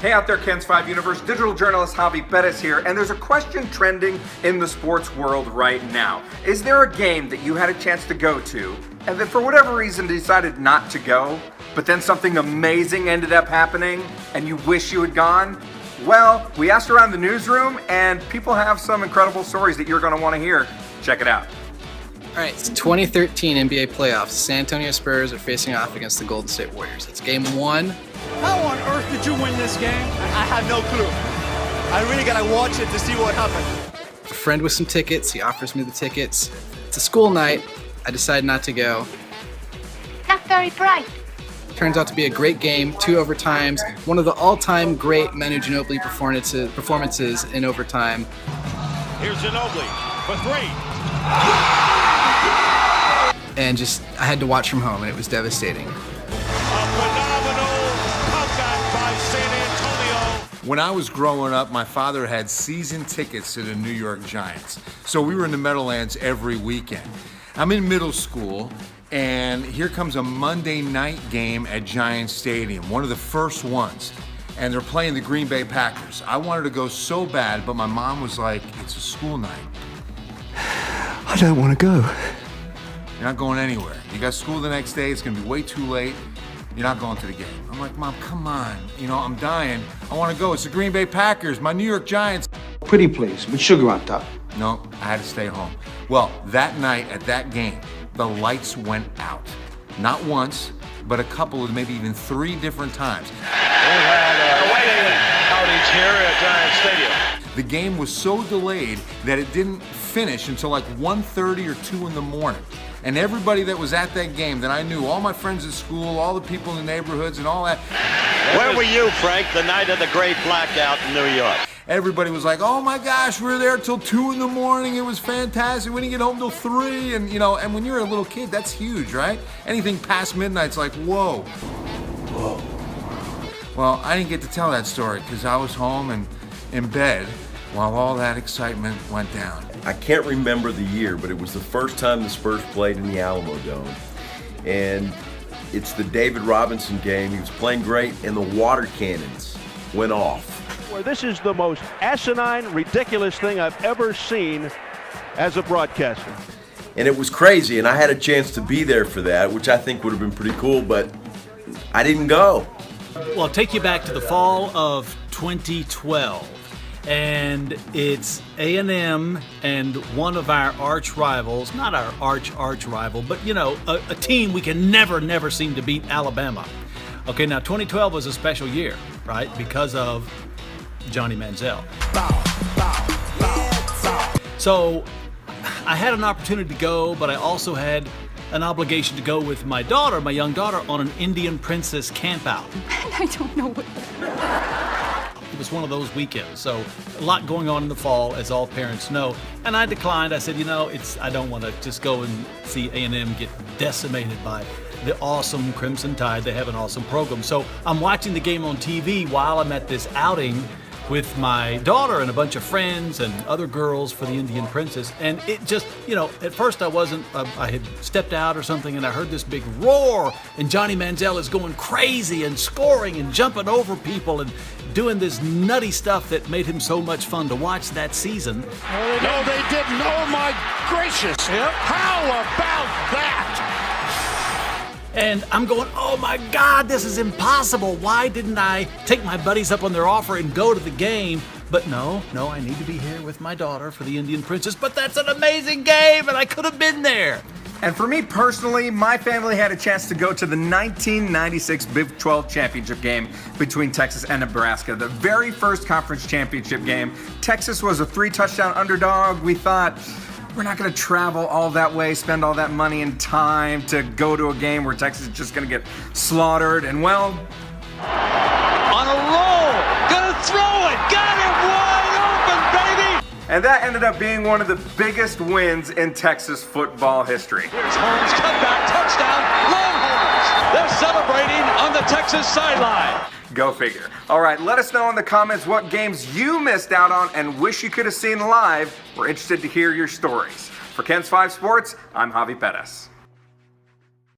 Hey out there, Ken's 5 Universe, digital journalist Javi Perez here, and there's a question trending in the sports world right now. Is there a game that you had a chance to go to, and then for whatever reason decided not to go, but then something amazing ended up happening, and you wish you had gone? Well, we asked around the newsroom, and people have some incredible stories that you're going to want to hear. Check it out. All right, it's 2013 NBA playoffs. San Antonio Spurs are facing off against the Golden State Warriors. It's game one. How on earth did you win this game? I have no clue. I really gotta watch it to see what happened. A friend with some tickets, he offers me the tickets. It's a school night. I decide not to go. Not very bright. Turns out to be a great game, 2 overtimes, one of the all-time great Manu Ginobili performances in overtime. Here's Ginobili for 3. And I had to watch from home, and it was devastating. When I was growing up, my father had season tickets to the New York Giants. So we were in the Meadowlands every weekend. I'm in middle school, and here comes a Monday night game at Giants Stadium, one of the first ones. And they're playing the Green Bay Packers. I wanted to go so bad, but my mom was like, it's a school night. I don't want to go. You're not going anywhere. You got school the next day, it's gonna be way too late. You're not going to the game. I'm like, Mom, come on. You know, I'm dying. I want to go. It's the Green Bay Packers, my New York Giants. Pretty please, with sugar on top. No, I had to stay home. Well, that night at that game, the lights went out. Not once, but a couple of maybe even 3 different times. We had away outage here at Giant Stadium. The game was so delayed that it didn't finish until like 1:30 or 2 in the morning. And everybody that was at that game that I knew, all my friends at school, all the people in the neighborhoods and all that. Where were you, Frank, the night of the great blackout in New York? Everybody was like, oh my gosh, we were there till 2 in the morning. It was fantastic. We didn't get home till 3. And, you know, and when you're a little kid, that's huge, right? Anything past midnight's like, whoa. Whoa. Well, I didn't get to tell that story because I was home and in bed while all that excitement went down. I can't remember the year, but it was the first time the Spurs played in the Alamo Dome. And it's the David Robinson game. He was playing great, and the water cannons went off. Well, this is the most asinine, ridiculous thing I've ever seen as a broadcaster. And it was crazy, and I had a chance to be there for that, which I think would have been pretty cool, but I didn't go. Well, I'll take you back to the fall of 2012. And it's A&M and one of our arch rivals, not our arch rival, but, you know, a team we can never seem to beat, Alabama. Okay, now 2012 was a special year, right, because of Johnny Manziel. So I had an opportunity to go, but I also had an obligation to go with my daughter, my young daughter, on an Indian Princess campout. I don't know what. It was one of those weekends, so a lot going on in the fall, as all parents know. And I declined. I said, you know, I don't want to just go and see A&M get decimated by the awesome Crimson Tide. They have an awesome program. So I'm watching the game on TV while I'm at this outing with my daughter and a bunch of friends and other girls for the Indian Princess. And it just, you know, at first I had stepped out or something and I heard this big roar and Johnny Manziel is going crazy and scoring and jumping over people and doing this nutty stuff that made him so much fun to watch that season. No, they didn't. Oh, my gracious. Yep. How about that? And I'm going, oh my God, this is impossible. Why didn't I take my buddies up on their offer and go to the game? But no, I need to be here with my daughter for the Indian Princess. But that's an amazing game, and I could have been there. And for me personally, my family had a chance to go to the 1996 Big 12 championship game between Texas and Nebraska, the very first conference championship game. Texas was a 3-touchdown underdog. We thought, we're not going to travel all that way, spend all that money and time to go to a game where Texas is just going to get slaughtered. And well, On a roll. Gonna throw it. Got it wide open, baby. and that ended up being one of the biggest wins in Texas football history. Here's Holmes, cutback, touchdown, Longhorns. They're celebrating on the Texas sideline. Go figure. All right, let us know in the comments what games you missed out on and wish you could have seen live. We're interested to hear your stories. For Ken's 5 Sports, I'm Javi Perez.